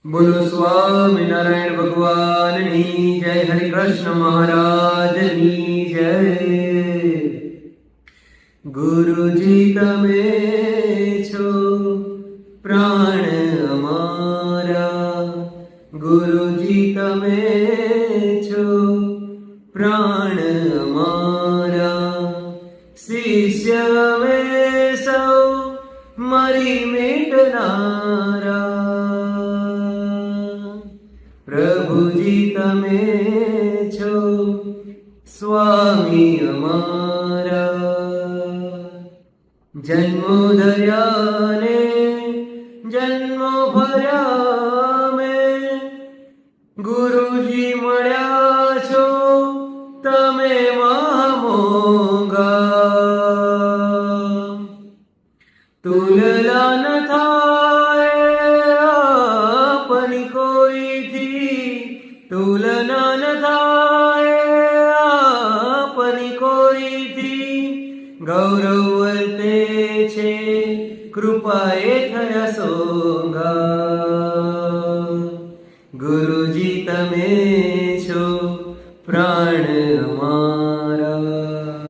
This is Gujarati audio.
બોલો સ્વામિનારાયણ ભગવાનની જય, હરિ કૃષ્ણ મહારાજની જય। ગુરુજી તમે છો પ્રાણ અમારા, ગુરુજી તમે છો પ્રાણ અમારા, શિષ્ય અમે સૌ મરી મેટનારા। પ્રભુજી તમે છો સ્વામી અમારા, જન્મો ધર્યા ને જન્મો ભર્યા મેં, ગુરુજી મળ્યા છો તમે મહામોંઘા। તુલના ન થાય આપની કોઈથી, તુલના ન થાય આપની કોઈથી, ગૌરવ વર્તે છે કૃપાએ થયા સોંગા। ગુરુજી તમે છો પ્રાણ અમારા।